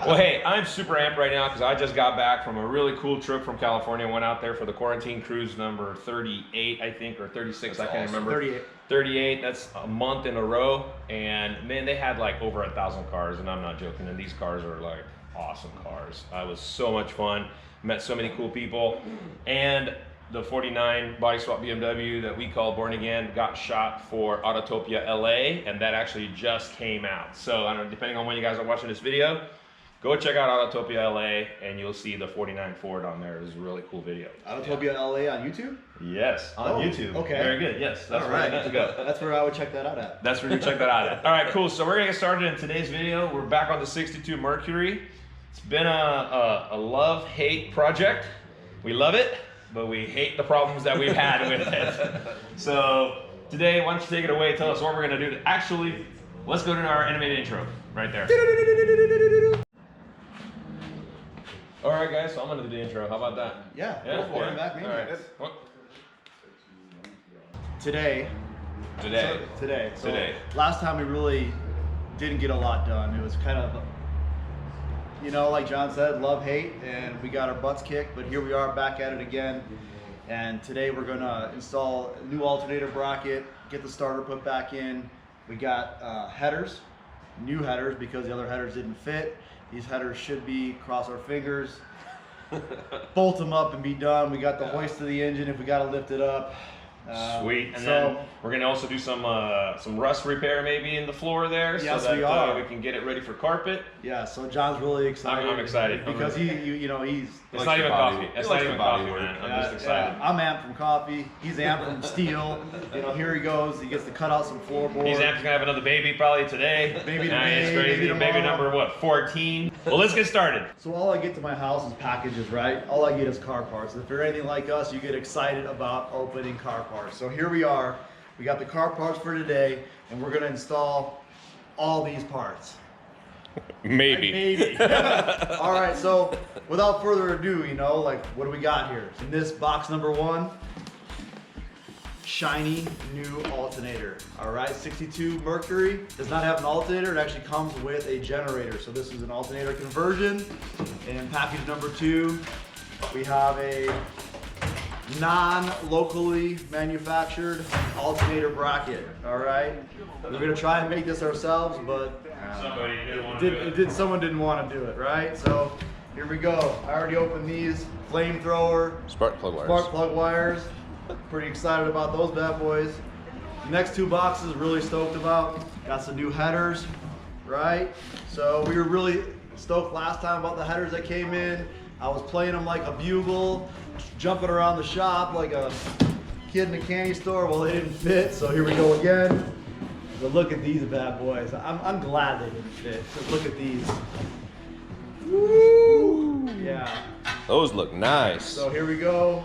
Well, hey, I'm super amped right now because I just got back from a really cool trip from California. Went out there for the quarantine cruise number 38, I think, or 36. That's I can't remember. 38. 38. That's a month in a row. And man, they had like over 1,000 cars, and I'm not joking. And these cars are like awesome cars. It was so much fun. Met so many cool people. And the 49 body swap BMW that we call Born Again got shot for Autotopia LA, and that actually just came out. So I don't know, depending on when you guys are watching this video, go check out Autotopia LA and you'll see the 49 Ford on there. It's a really cool video. Autotopia LA on YouTube? Yes, on YouTube. Okay. Very good, yes. That's where I need to go. That's where I would check that out at. That's where you check that out at. All right, cool. So we're gonna get started in today's video. We're back on the 62 Mercury. It's been a love-hate project. We love it, but we hate the problems that we've had with it. So today, why don't you take it away, tell us what we're gonna do. Actually, let's go to our animated intro, right there. All right, guys, so I'm gonna do the intro. How about that? Yeah, go for it. Back Maniacs. All right. Today. So last time we really didn't get a lot done. It was kind of, you know, like John said, love, hate, and we got our butts kicked, but here we are back at it again. And today we're gonna install a new alternator bracket, get the starter put back in. We got headers, new headers, because the other headers didn't fit. These headers should be, cross our fingers, bolt them up and be done. We got the hoist of the engine if we gotta lift it up. Sweet, and then we're gonna also do some rust repair maybe in the floor there, yes, so that we can get it ready for carpet. Yeah, so John's really excited. I'm excited because you know, he's. It's not even coffee. It's not even coffee, man. I'm just excited. Yeah. I'm amped from coffee. He's amped from steel. You know, here he goes. He gets to cut out some floorboard. He's amped to have another baby probably today. Baby today. It's crazy. Baby number what? 14. Well, let's get started. So all I get to my house is packages, right? All I get is car parts. If you're anything like us, you get excited about opening car parts. So here we are. We got the car parts for today, and we're gonna install all these parts. Maybe. All right, so without further ado, you know, like, what do we got here? In this box number one, shiny new alternator. All right, 62 Mercury does not have an alternator. It actually comes with a generator. So this is an alternator conversion. And package number two, we have a non-locally manufactured alternator bracket. All right, we're gonna try and make this ourselves, but someone didn't want to do it, right? So here we go. I already opened these flamethrower Spark plug wires. Pretty excited about those bad boys. The next two boxes, really stoked about. Got some new headers, right? So we were really stoked last time about the headers that came in. I was playing them like a bugle, jumping around the shop like a kid in a candy store. Well, they didn't fit, so here we go again. But look at these bad boys. I'm glad they didn't fit. So look at these. Woo! Yeah. Those look nice. So here we go.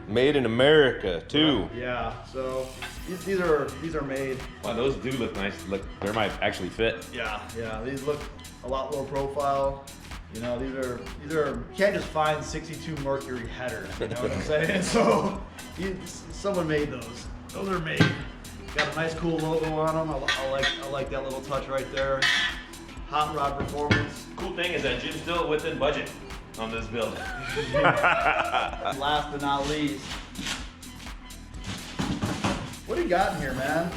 Made in America too. Yeah. So these are made. Wow, those do look nice. Look, they might actually fit. Yeah. These look a lot lower profile. You know, these are you can't just find 62 Mercury headers. You know what I'm saying? So someone made those. Those are made. Got a nice cool logo on them. I like that little touch right there. Hot rod performance. Cool thing is that Jim's still within budget on this build. Last but not least, what do you got in here, man?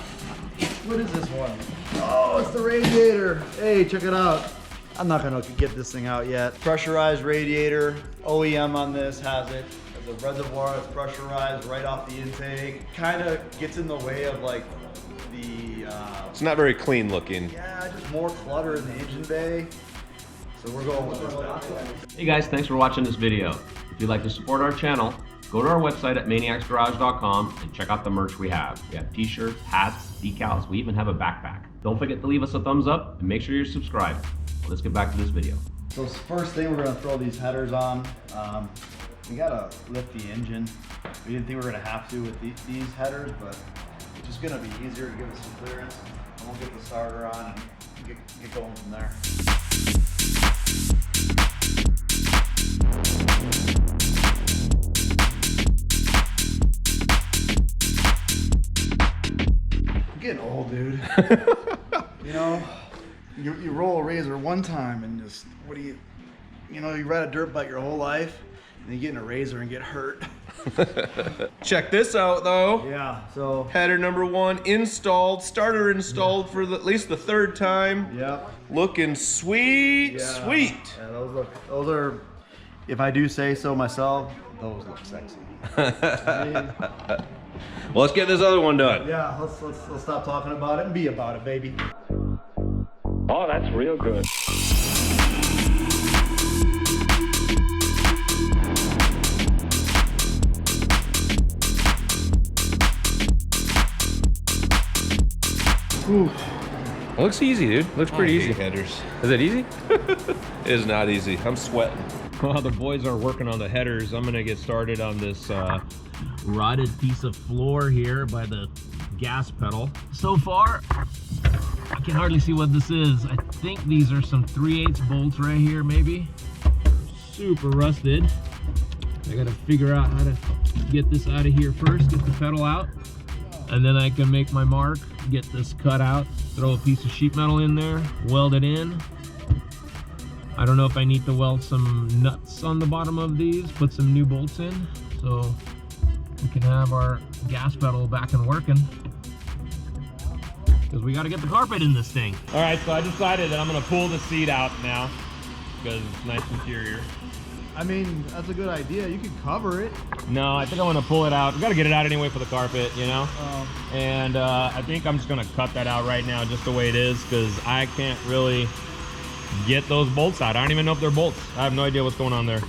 What is this one? Oh, it's the radiator. Hey, check it out. I'm not gonna get this thing out yet. Pressurized radiator. OEM on this has it. The reservoir is pressurized right off the intake. Kind of gets in the way of like the. It's not very clean looking. Yeah, just more clutter in the engine bay. So we're going with this. Hey guys, thanks for watching this video. If you'd like to support our channel, go to our website at maniacsgarage.com and check out the merch we have. We have t-shirts, hats, decals, we even have a backpack. Don't forget to leave us a thumbs up and make sure you're subscribed. Let's get back to this video. So first thing, we're gonna throw these headers on. We gotta lift the engine. We didn't think we were gonna have to with these headers, but it's just gonna be easier to give us some clearance. And we'll get the starter on and get going from there. I'm getting old, dude. You know, you roll a razor one time and just, what do you ride a dirt bike your whole life and you get in a razor and get hurt. Check this out though. Yeah, so. Header number 1 installed, starter installed for at least the 3rd time. Yep. Looking sweet, sweet. Yeah, those are, if I do say so myself, those look sexy. Well, let's get this other one done. Yeah, let's stop talking about it and be about it, baby. Oh, that's real good. Ooh. It looks easy, dude. Looks pretty easy. Headers. Is it easy? It is not easy. I'm sweating. While the boys are working on the headers, I'm gonna get started on this rotted piece of floor here by the gas pedal. So far, I can hardly see what this is. I think these are some 3/8 bolts right here, maybe. Super rusted. I gotta figure out how to get this out of here first, get the pedal out, and then I can make my mark, get this cut out, throw a piece of sheet metal in there, weld it in. I don't know if I need to weld some nuts on the bottom of these, put some new bolts in, so we can have our gas pedal back and working. Because we got to get the carpet in this thing. All right, so I decided that I'm going to pull the seat out now because it's nice interior. I mean, that's a good idea. You could cover it. No, I think I want to pull it out. We got to get it out anyway for the carpet, you know? And I think I'm just going to cut that out right now just the way it is because I can't really get those bolts out. I don't even know if they're bolts. I have no idea what's going on there.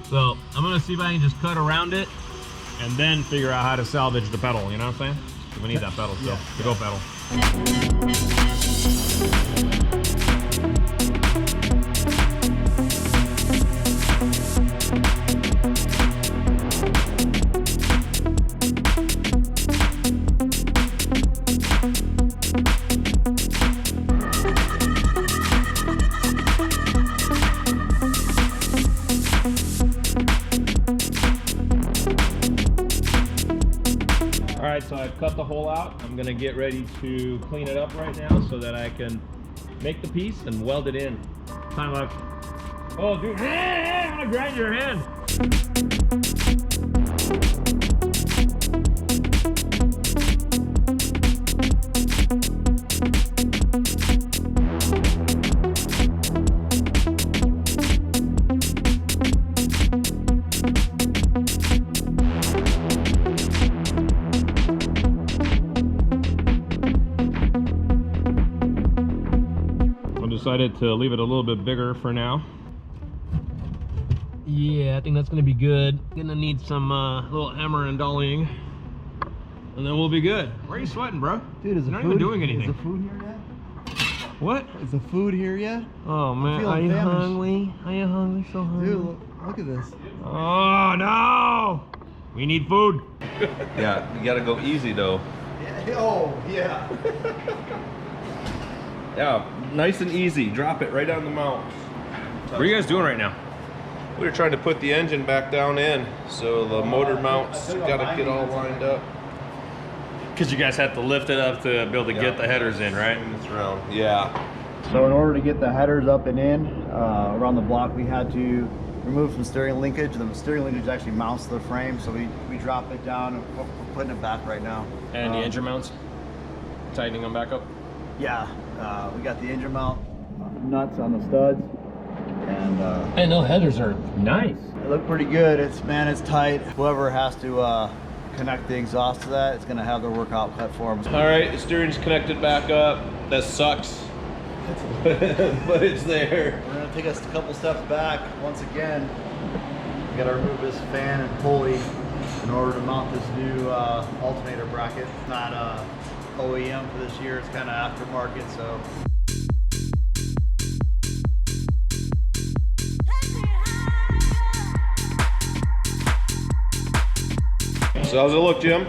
So I'm going to see if I can just cut around it and then figure out how to salvage the pedal, you know what I'm saying? We need that pedal still. The go pedal. So I've cut the hole out. I'm gonna get ready to clean it up right now so that I can make the piece and weld it in. Time like, oh dude, I'm gonna grind your hand. Decided to leave it a little bit bigger for now. Yeah, I think that's gonna be good. Gonna need some little hammer and dollying, and then we'll be good. Why are you sweating, bro? Dude, is You're not even doing anything. Is the food here yet? What? Is the food here yet? Oh man, are you hungry? Are you hungry? So hungry? Dude, look at this. Oh no! We need food. Yeah, you gotta go easy though. Yeah. Oh, yeah. Yeah, nice and easy. Drop it right on the mount. What are you guys doing right now? We're trying to put the engine back down in, so the motor mounts gotta get all lined up. Because you guys have to lift it up to be able to get the headers in, right? It's around. Yeah. So in order to get the headers up and in around the block, we had to remove some steering linkage. The steering linkage actually mounts to the frame, so we drop it down and we're putting it back right now. And the engine mounts? Tightening them back up? Yeah, we got the engine mount nuts on the studs, and hey, no, headers are nice. They look pretty good. It's tight. Whoever has to connect the exhaust to that, it's gonna have their work out cut for them. All right, the steering's connected back up. That sucks, but it's there. We're gonna take us a couple steps back. Once again, we gotta remove this fan and pulley in order to mount this new alternator bracket. It's not OEM for this year, it's kind of aftermarket, so. So how's it look, Jim? I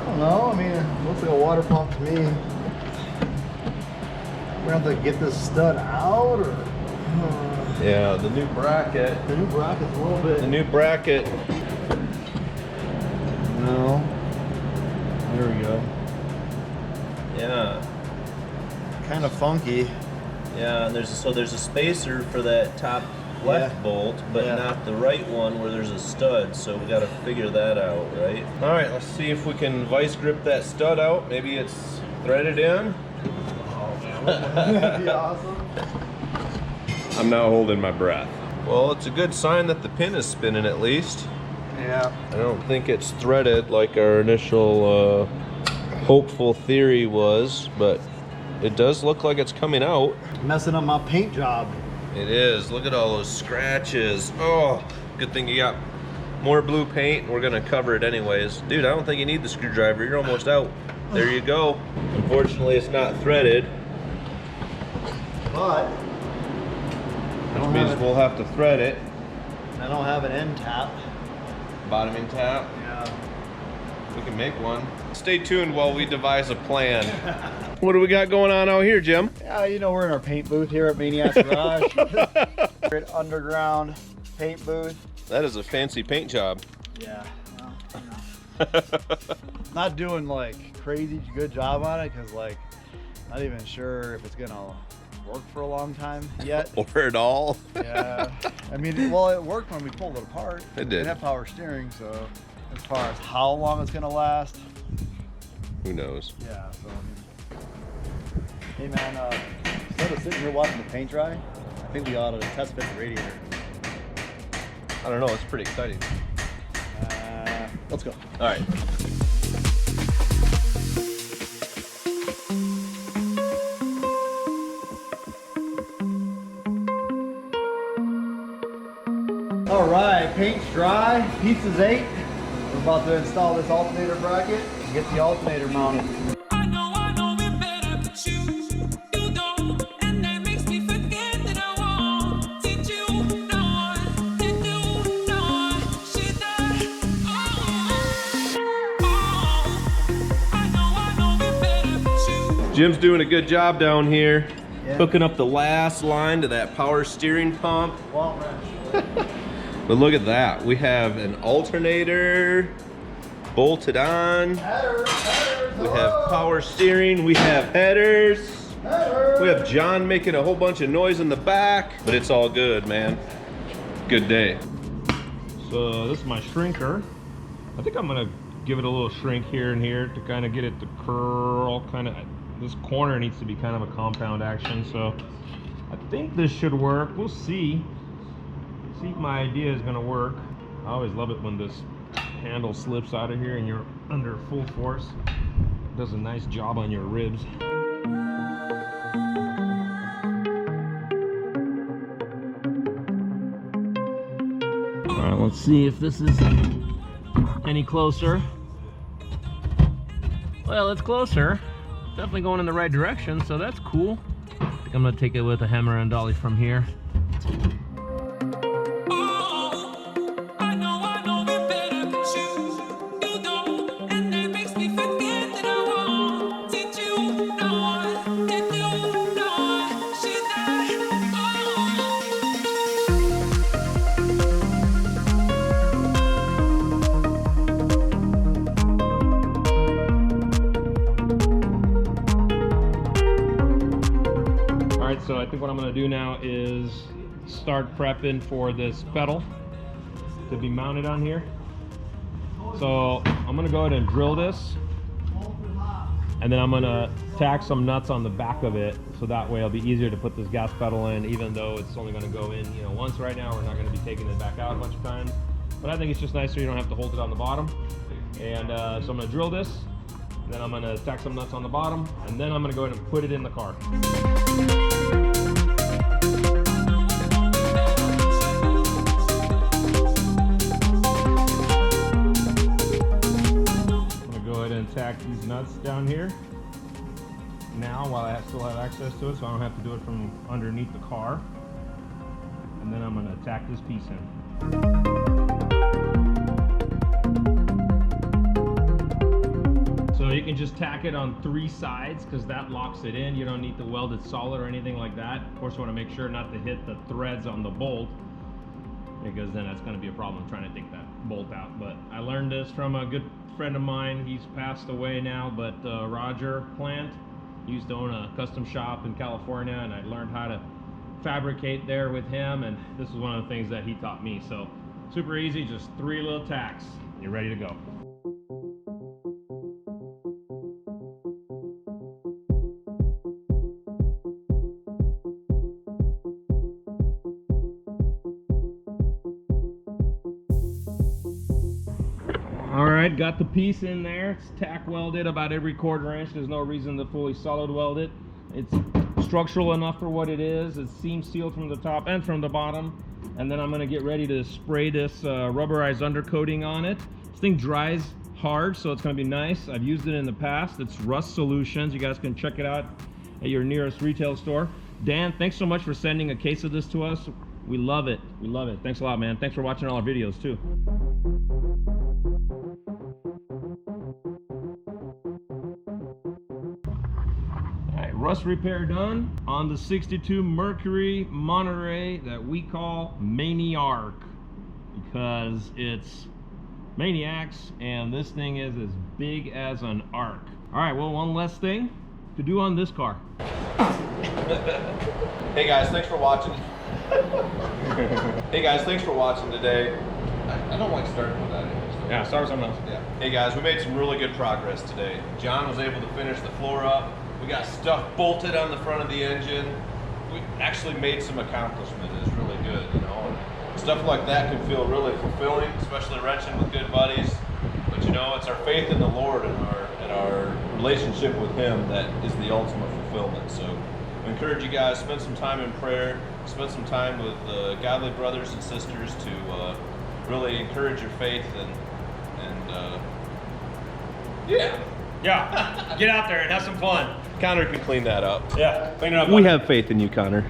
don't know, I mean, it looks like a water pump to me. We're gonna have to get this stud out, or? Yeah, the new bracket. The new bracket's a little bit. The new bracket. No. There we go. Yeah. Kind kind of funky. Yeah, and there's a spacer for that top left bolt, but not the right one where there's a stud, so we got to figure that out, right? All right, let's see if we can vice grip that stud out. Maybe it's threaded in. Oh man, that'd be awesome. I'm now holding my breath. Well, it's a good sign that the pin is spinning at least. Yeah. I don't think it's threaded like our initial hopeful theory was, but it does look like it's coming out. Messing up my paint job. It is. Look at all those scratches. Oh, good thing you got more blue paint, and we're gonna cover it anyways. Dude, I don't think you need the screwdriver. You're almost out. There you go. Unfortunately, it's not threaded. But which means we'll have to thread it. I don't have an end tap. Bottoming tap. Yeah. We can make one. Stay tuned while we devise a plan. What do we got going on out here, Jim? Yeah, you know, we're in our paint booth here at Maniacs Garage. We're at underground paint booth. That is a fancy paint job. Yeah. Well, you know. Not doing like crazy good job on it because like not even sure if it's gonna work for a long time yet. Or at all. Yeah. I mean, well, it worked when we pulled it apart. It did. It had power steering, so as far as how long it's gonna last, who knows? yeah. So I mean, hey man, instead of sitting here watching the paint dry, I think we ought to test fit the radiator. I don't know. It's pretty exciting. Let's go. All right. All right, paint's dry, piece is 8. We're about to install this alternator bracket and get the alternator mounted. I know it better, but you don't, and that makes me forget that I want it. You know that you know shit that I know it better, but you. Jim's doing a good job down here, Yeah. hooking up the last line to that power steering pump. Wall wrench. But look at that. We have an alternator bolted on. Headers, We have power steering. We have headers. headers. We have John making a whole bunch of noise in the back, but it's all good, man. Good day. So this is my shrinker. I think I'm gonna give it a little shrink here and here to kind of get it to curl. Kind of, this corner needs to be kind of a compound action. So I think this should work. We'll see. See if my idea is gonna work. I always love it when this handle slips out of here and you're under full force. It does a nice job on your ribs. All right, let's see if this is any closer. Well, it's closer. Definitely going in the right direction, so that's cool. I think I'm gonna take it with a hammer and dolly from here. I know it better, but you don't, and that makes me forget that I want it. You know that you know shit All right, so I think what I'm gonna do now is start prepping for this pedal to be mounted on here. So I'm gonna go ahead and drill this, and then I'm gonna tack some nuts on the back of it, so that way it'll be easier to put this gas pedal in, even though it's only gonna go in, you know, once right now. We're not gonna be taking it back out a bunch of times, but I think it's just nicer. You don't have to hold it on the bottom. And so I'm gonna drill this, and then I'm gonna tack some nuts on the bottom, and then I'm gonna go ahead and put it in the car. And tack these nuts down here now while I still have access to it, so I don't have to do it from underneath the car. And then I'm going to tack this piece in. So you can just tack it on 3 sides because that locks it in. You don't need to weld it solid or anything like that. Of course, you want to make sure not to hit the threads on the bolt, because then that's going to be a problem trying to take that bolt out. But I learned this from a good friend of mine. He's passed away now, but Roger Plant, Used to own a custom shop in California, and I learned how to fabricate there with him, and this is one of the things that he taught me. So super easy, just 3 little tacks, and you're ready to go. All right, got the piece in there. It's tack welded about every 1/4 inch. There's no reason to fully solid weld it. It's structural enough for what it is. It's seam sealed from the top and from the bottom. And then I'm gonna get ready to spray this rubberized undercoating on it. This thing dries hard, so it's gonna be nice. I've used it in the past. It's Rust Solutions. You guys can check it out at your nearest retail store. Dan, thanks so much for sending a case of this to us. We love it. We love it. Thanks a lot, man. Thanks for watching all our videos too. Rust repair done on the 62 Mercury Monterey that we call Maniac, because it's Maniacs and this thing is as big as an arc. All right, well, one less thing to do on this car. Hey guys, thanks for watching. Hey guys, thanks for watching today. I don't like starting with that anyway. So. Yeah, start with something else. Yeah. Hey guys, we made some really good progress today. John was able to finish the floor up. We got stuff bolted on the front of the engine. We actually made some accomplishment. It's really good, you know. And stuff like that can feel really fulfilling, especially wrenching with good buddies. But you know, it's our faith in the Lord and our relationship with Him that is the ultimate fulfillment. So I encourage you guys, spend some time in prayer, spend some time with godly brothers and sisters to really encourage your faith and Yeah, get out there and have some fun. Connor can clean that up. Yeah, clean it up. We have faith in you, Connor.